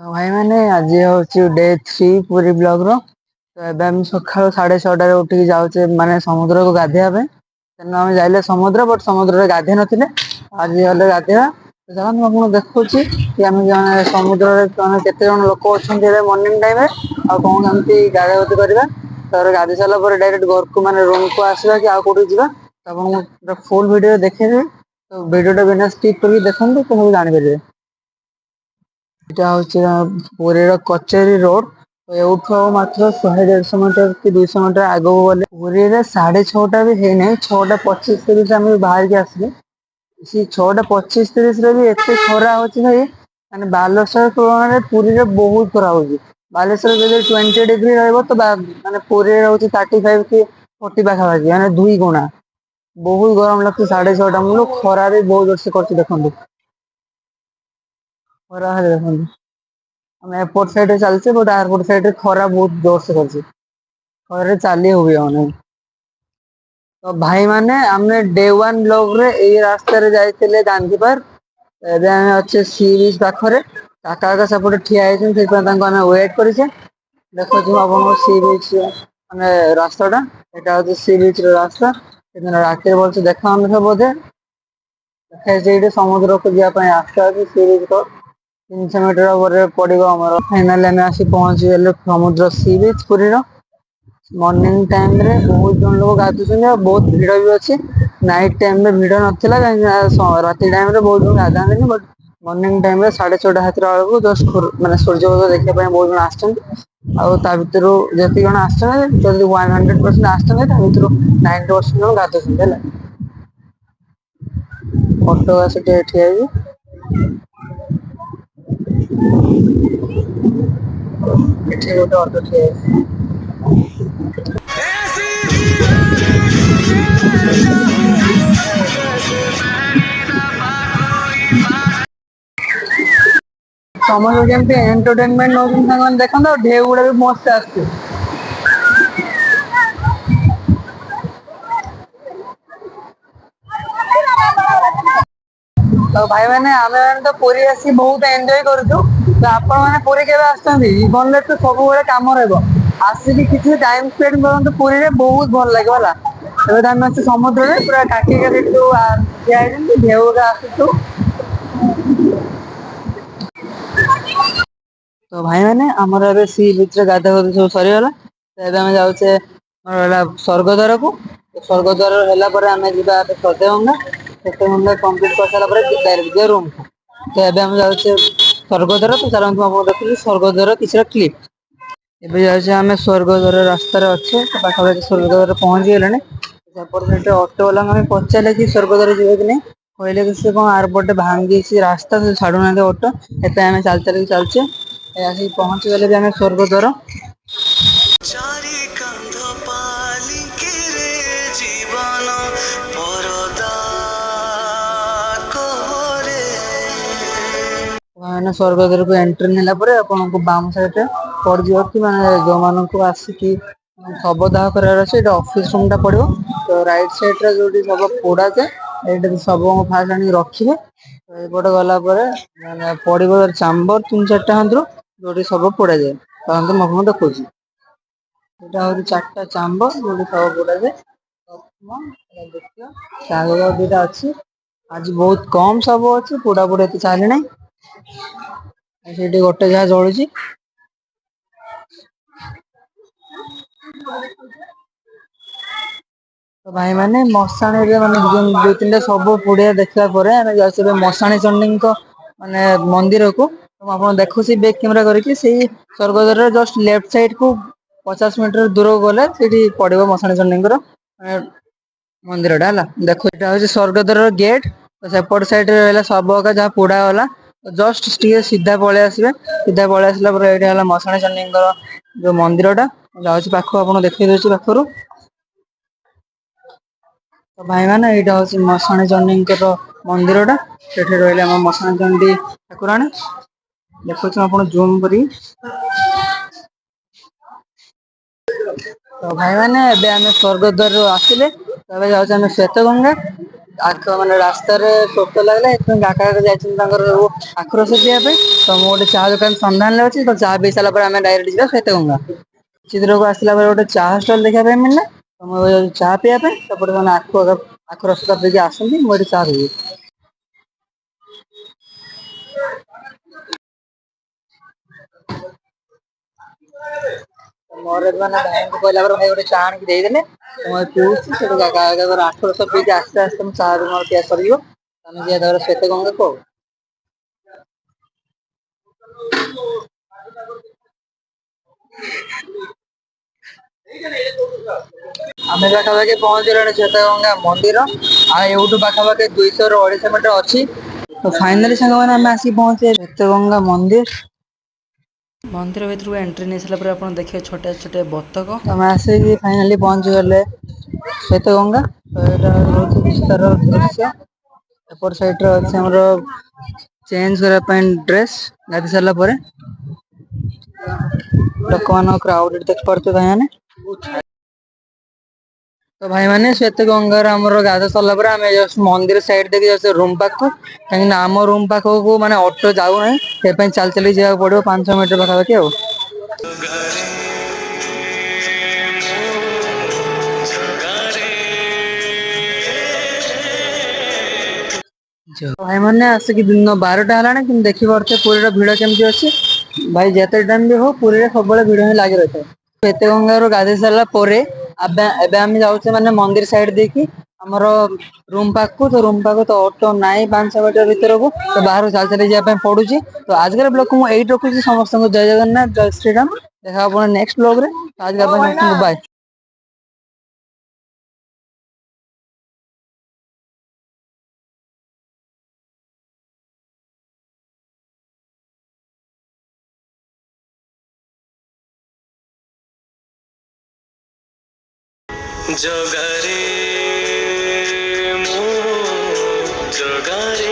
तो भाई मैंने आज हूँ डे 3 पूरी ब्लॉग रो। तो एबे हम सकाळ 6:30 उठिक जाऊे माने समुद्र को गाधेया तेना आम जाइले समुद्र बट समुद्र गाधे नथिले आज गले गाधेया। तो चलो आपको देखुची कि आम समुद्र केते जन लोक अच्छा मॉर्निंग टाइम आ कौन कमती गाधागुधी करवा तर गाधे सारा डायरेक्ट घर को माने रूम को आसवा कि आउ कौटी जा तो फुल वीडियो देखेबी। तो वीडियो बिना स्किप करके देखो तो सब जानी এটা হচ্ছে পুরীর কচেরি রোড। তো এউঠু মাত্র 100-150 মিটার কি 200 মিটার আଗକୁ গଲେ পুরীরে 6:30 ବି ହେଇନାହିଁ 6:25-30 ଆମେ ବାହାରିକି ଆସିଲେ। ସେ 6:25-30 ରେ ବି ଏତେ ଖରା ହଉଛି ଭାଇ ମାନେ ବାଲେଶ୍ୱର ତୁଳନାରେ ପୁରୀରେ ବହୁତ ଖରା ହଉଛି। ବାଲେଶ୍ୱର ଯଦି 20 ଡିଗ୍ରୀ ରହିବ ତ ମାନେ ପୁରୀରେ ହଉଛି 35 କି 40 ପାଖାପାଖି ମାନେ 2 ଗୁଣା ବହୁତ ଗରମ ଲାଗୁଛି। 6:30 ମୂଳୁ ଖରା ବି ବହୁତ ଜୋରସେ କରୁଛି ଦେଖନ୍ତୁ ଖରା ଦେଖନ୍ତୁ। ଆମେ ଏପଟ ସାଇଡରେ ଚାଲିଛେ ବଟ ଆରପଟ ସାଇଡରେ ଖରା ବହୁତ ଜୋରସେ କରୁଛି ଖରାରେ ଚାଲି ହୁଏ ମାନେ। ତ ଭାଇ ମାନେ ଆମେ ଡେ 1 ବ୍ଲଗ ରେ ଏଇ ରାସ୍ତାରେ ଯାଇଥିଲେ ଗାନ୍ଧୀ ପାର୍କ। ଏବେ ଆମେ ଅଛେ ସି ବିଚ୍ ପାଖରେ କାକା ସେପଟେ ଠିଆ ହେଇଛନ୍ତି ସେଥିପାଇଁ ତାଙ୍କୁ ଆମେ ୱେଟ କରିଛେ। ଦେଖୁଛୁ ଆପଣଙ୍କୁ ସି ବିଚ୍ ମାନେ ରାସ୍ତାଟା ଏଇଟା ହଉଛି ସି ବିଚ୍ ର ରାସ୍ତା। ସେଦିନ ରାତିରେ ଭଲସେ ଦେଖାଉନଥିବ ବୋଧେ ସେଇଠି ସମୁଦ୍ରକୁ ଯିବା ପାଇଁ ରାସ୍ତା ଅଛି ସି ବିଚ୍ ର 300 ମିଟର ପରେ ପଡିବ ଆମର। ଫାଇନାଲି ଆମେ ଆସି ପହଞ୍ଚିଗଲୁ ସମୁଦ୍ର ସି ବିଚ୍ ପୁରୀର। ମର୍ଣ୍ଣିଂ ଟାଇମ ରେ ବହୁତ ଜଣ ଲୋକ ଗାଧୁଛନ୍ତି ଆଉ ବହୁତ ଭିଡ ବି ଅଛି। ନାଇଟ ଟାଇମ ରେ ଭିଡ ନଥିଲା କାହିଁକି ରାତି ଟାଇମ ରେ ବହୁତ ଜଣ ଗାଧାନ୍ତିନି ବଟ ମର୍ଣ୍ଣିଂ ଟାଇମ ରେ 6:30-7 ବେଳକୁ ଜଷ୍ଟ ମାନେ ସୂର୍ଯ୍ୟୋଦୟ ଦେଖିବା ପାଇଁ ବହୁତ ଜଣ ଆସିଛନ୍ତି। ଆଉ ତା ଭିତରୁ ଯେତିକି ଜଣ ଆସିଛନ୍ତି ଯଦି 100% ଆସିଛନ୍ତି ତା ଭିତରୁ 90% ଜଣ ଗାଧୁଛନ୍ତି ହେଲା। ଅଟୋ ଆସି ଟିକେ ଠିଆ ହେଇଛି। ଏଠି ଗୋଟେ ଅଟୋ ଠିଆ ହେଇଛି। ସମସ୍ତେ ଯେମିତି ଏଣ୍ଟରଟେନମେଣ୍ଟ ନଉଛନ୍ତି ସାଙ୍ଗମାନେ ଦେଖନ୍ତୁ ଆଉ ଢେଉ ଗୁଡା ବି ମସ୍ତ ଆସୁଛି। ତ ଭାଇ ମାନେ ଆମେ ମାନେ ତ ପୁରୀ ଆସି ବହୁତ ଏନ୍ଜୟ କରୁଛୁ। ତ ଆପଣ ମାନେ ପୁରୀ କେବେ ଆସିଛନ୍ତି? ଜୀବନରେ ତ ସବୁବେଳେ କାମ ରହିବ ଆସିକି କିଛି ଟାଇମ ସ୍ପେଣ୍ଡ କରନ୍ତୁ ପୁରୀରେ ବହୁତ ଭଲ ଲାଗିବ ହେଲା। ଏବେ ତ ଆମେ ଅଛୁ ସମୁଦ୍ରରେ ପୁରା କାଠି କାଠି ଠିଆ ହେଇଛନ୍ତି ଢେଉ ଗୁଡା ଆସୁଛୁ। ତ ଭାଇ ମାନେ ଆମର ଏବେ ସି ବିଚ୍ ରେ ଗାଧାଗାଧି ସବୁ ସରିଗଲା। ତ ଏବେ ଆମେ ଯାଉଛେ ହେଲା ସ୍ୱର୍ଗଦ୍ୱାରକୁ। ସ୍ୱର୍ଗଦ୍ୱାର ହେଲା ପରେ ଆମେ ଯିବା ସତ୍ୟଗଙ୍ଗା। ସତ୍ୟଗଙ୍ଗା କମ୍ପ୍ଲିଟ କରିସାରିଲା ପରେ ଡାଇରେକ୍ଟ ଯିବା ରୁମକୁ। ତ ଏବେ ଆମେ ଯାଉଛେ ସ୍ୱର୍ଗଦ୍ୱାର। ତ ଚାଲନ୍ତୁ ଆପଣ ଦେଖୁଛୁ ସ୍ୱର୍ଗଦ୍ୱାର କିଛିଟା କ୍ଲିପ। ଏବେ ଯାଉଛେ ଆମେ ସ୍ୱର୍ଗଦ୍ୱାର ରାସ୍ତାରେ ଅଛେ ପାଖାପାଖି ସ୍ୱର୍ଗଦ୍ୱାର ପହଞ୍ଚି ଗଲେଣି। ସେପଟେ ସେଠି ଅଟୋ ବାଲାଙ୍କୁ ଆମେ ପଚାରିଲେ କି ସ୍ୱର୍ଗଦ୍ୱାର ଯିବେ କି ନାଇଁ କହିଲେ କି ସେ କଣ ଆରପଟେ ଭାଙ୍ଗିଛି ରାସ୍ତା ସେ ଛାଡୁନାହାନ୍ତି ଅଟୋ ସେଥିପାଇଁ ଆମେ ଚାଲି ଚାଲିକି ଚାଲିଛେ। ଆସିକି ପହଞ୍ଚିଗଲେ ବି ଆମେ ସ୍ୱର୍ଗଦ୍ୱାର। ମାନେ ସ୍ୱର୍ଗଦ୍ୱାରକୁ ଏଣ୍ଟ୍ରି ନେଲା ପରେ ଆପଣଙ୍କୁ ବାମ ସାଇଡରେ ପଡିଯିବ କି ମାନେ ଯୋଉମାନଙ୍କୁ ଆସିକି ଶବଦାହ କରିବାର ଅଛି ଏଇଟା ଅଫିସ ରୁମ ଟା ପଡିବ। ତ ରାଇଟ ସାଇଡ ରେ ଯୋଉଠି ଶବ ପୋଡାଯାଏ ଏଇଠି ଶବଙ୍କୁ ଫାଷ୍ଟ ଆଣିକି ରଖିବେ। ଏପଟେ ଗଲା ପରେ ମାନେ ପଡିବ ଚାମ୍ବର 3-4ଟା ହାତରୁ ଯୋଉଠି ଶବ ପୋଡାଯାଏ। ମୁଁ ଆପଣଙ୍କୁ ଦେଖଉଛି ଏଇଟା ହଉଛି 4ଟା ଚାମ୍ବର ଯୋଉଠି ଶବ ପୋଡାଯାଏ। ଦିଟା ଅଛି ଆଜି ବହୁତ କମ ଶବ ଅଛି ପୋଡାପୋଡି ଏତେ ଚାଲି ନାହିଁ। ସେଇଠି ଗୋଟେ ଯାହା ଜଳୁଛି। ତ ଭାଇ ମାନେ ମଶାଣିରେ ମାନେ 2-3ଟା ଶବ ପୋଡିଆ ଦେଖିଲା ପରେ ଆମେ ଯାଉଛୁ ମଶାଣି ଚଣ୍ଡୀଙ୍କ ମାନେ ମନ୍ଦିରକୁ। ମୁଁ ଆପଣ ଦେଖୁଛି ବେକ୍ କ୍ୟାମେରା କରିକି ସେଇ ସ୍ୱର୍ଗଦ୍ୱାରର ଜଷ୍ଟ ଲେଫ୍ଟ ସାଇଡ କୁ 50 ମିଟର ଦୂରକୁ ଗଲେ ସେଇଠି ପଡିବ ମଶାଣି ଚଣ୍ଡୀଙ୍କର ମନ୍ଦିରଟା ହେଲା। ଦେଖ ଏଇଟା ହଉଛି ସ୍ୱର୍ଗଦ୍ୱାରର ଗେଟ୍। ସେପଟ ସାଇଡରେ ରହିଲା ଶବ ଯାହା ପୋଡା ଗଲା। ଜଷ୍ଟ ଟିକେ ସିଧା ପଳେଇ ଆସିବେ। ସିଧା ପଳେଇ ଆସିଲା ପରେ ଏଇଟା ହେଲା ମଶାଣି ଚଣ୍ଡୀଙ୍କର ଯୋଉ ମନ୍ଦିରଟା ଯାଉଛି ପାଖକୁ ଆପଣ ଦେଖେଇ ଦଉଛି ପାଖରୁ। ତ ଭାଇ ମାନେ ଏଇଟା ହଉଛି ମଶାଣି ଚଣ୍ଡୀଙ୍କର ମନ୍ଦିରଟା। ସେଠି ରହିଲେ ଆମ ମଶାଣି ଚଣ୍ଡୀ ଠାକୁରାଣୀ। ଦେଖୁଛୁ ଆପଣ ଜୁମ କରି। ତ ଭାଇ ମାନେ ଏବେ ଆମେ ସ୍ୱର୍ଗଦ୍ୱାରରୁ ଆସିଲେ ଏବେ ଯାଉଛେ ଆମେ ଶ୍ଵେତଗଙ୍ଗା। ତ ଆଖ ମାନେ ରାସ୍ତାରେ ଶୋଷ ଲାଗିଲା ସେଥିପାଇଁ କାକା ଯାଇଛନ୍ତି ତାଙ୍କର ସବୁ ଆଖୁ ରସ ପିଇବା ପାଇଁ। ତ ମୁଁ ଗୋଟେ ଚାହା ଦୋକାନ ସନ୍ଧାନରେ ଅଛି ତ ଚାହା ପିଇ ସାରିଲା ପରେ ଆମେ ଡାଇରେକ୍ଟ ଯିବା ଶ୍ଵେତଗଙ୍ଗା। ଚିତ୍ରକୁ ଆସିଲା ପରେ ଗୋଟେ ଚାହା ଷ୍ଟଲ ଦେଖିବା ପାଇଁ ମିଳିଲା ତ ମୁଁ ଚାହା ପିଇବା ପାଇଁ ସେପଟେ ମାନେ ଆଖୁ ରସ ଦେଇକି ଆସନ୍ତି ମୁଁ ଏଠି ଚାହା ପିଇବି। ମୋର ମାନେ ଭାଇଙ୍କୁ କହିଲା ପରେ ଭାଇ ଗୋଟେ ଚା ଆଣିକି ଦେଇଦେଲେ। ମୁଁ ପିଉଛି ସେଠୁ କାକା ଆଖୁ ରସ ପିଇକି ଆସ୍ତେ ଆସ୍ତେ ମୋ ଚାହା ବି ମୋର ପିଆ ସରିଯିବ। ଆମେ ଯିବା ତାପରେ ଶ୍ଵେତଗଙ୍ଗାକୁ ଆଉ। ଆମେ ପାଖାପାଖି ପହଞ୍ଚିଗଲେଣି ଶ୍ଵେତଗଙ୍ଗା ମନ୍ଦିର ଆଉ ଏଉଠୁ ପାଖାପାଖି 200 ରୁ 250 ମିଟର ଅଛି। ତ ଫାଇନାଲି ସାଙ୍ଗମାନେ ଆମେ ଆସିକି ପହଞ୍ଚିଲେ ଶ୍ଵେତଗଙ୍ଗା ମନ୍ଦିର। ମନ୍ଦିର ଭିତରକୁ ଏଣ୍ଟ୍ରି ନେଇ ସାରିଲା ପରେ ଆପଣ ଦେଖିବେ ଛୋଟିଆ ଛୋଟିଆ ବତକ। ଆମେ ଆସିକି ଫାଇନାଲି ପହଞ୍ଚିଗଲେ ଶ୍ଵେତଗଙ୍ଗା ତ ଏଇଟା ହଉଛି ବିସ୍ତାର ଦୃଶ୍ୟ। ଏପଟ ସାଇଟରେ ଅଛି ଆମର ଚେଞ୍ଜ କରିବା ପାଇଁ ଡ୍ରେସ୍ ଗାଧେଇ ସାରିଲା ପରେ। ଲୋକମାନଙ୍କ କ୍ରାଉଡ ଦେଖିପାରୁଥିବେ ଭାଇମାନେ। ତ ଭାଇମାନେ ଶ୍ଵେତଗଙ୍ଗାର ଆମର ଗାଧେଇ ସରିଲା ପରେ ଆମେ ଜଷ୍ଟ ମନ୍ଦିର ସାଇଡ ଦେଇକି ଯାଉଛୁ ରୁମ୍ ପାଖକୁ। କାହିଁକି ନା ଆମ ରୁମ୍ ପାଖକୁ ମାନେ ଅଟୋ ଯାଉନାହିଁ ସେ ପାଇଁ ଚାଲି ଚାଲି ଯିବାକୁ ପଡିବ 500 ମିଟର ପାଖାପାଖି ଆଉ। ଭାଇମାନେ ଆସିକି ଦିନ 12ଟା ହେଲାଣି କିନ୍ତୁ ଦେଖିପାରୁଥିବେ ପୁରୀର ଭିଡ କେମିତି ଅଛି। ଭାଇ ଯେତେ ଟାଇମ ବି ହଉ ପୁରୀରେ ସବୁବେଳେ ଭିଡ ହିଁ ଲାଗି ରହିଥାଏ। ଶ୍ଵେତଗଙ୍ଗାରୁ ଗାଧେଇ ସାରିଲା ପରେ ଏବେ ଆମେ ଯାଉଛେ ମାନେ ମନ୍ଦିର ସାଇଡ ଦେଇକି ଆମର ରୁମ୍ ପାଖକୁ ତ ରୁମ୍ ପାଖକୁ ତ ଅଟୋ ନାହିଁ 500 ମିଟର ଭିତରକୁ ତ ବାହାରକୁ ଚାଲି ଚାଲି ଯିବା ପାଇଁ ପଡୁଛି। ତ ଆଜିର ବ୍ଲଗକୁ ମୁଁ ଏଇଠି ରଖୁଛି ସମସ୍ତଙ୍କୁ ଜୟ ଜଗନ୍ନାଥ ଜୟ ଶ୍ରୀରାମ ଦେଖା ହବ ନେକ୍ସଟ ବ୍ଲଗରେ ଆଜିକା ପାଇଁ ସମସ୍ତଙ୍କୁ ବାଏ। ଜଗାରେ ମୁଁ ଜଗାରେ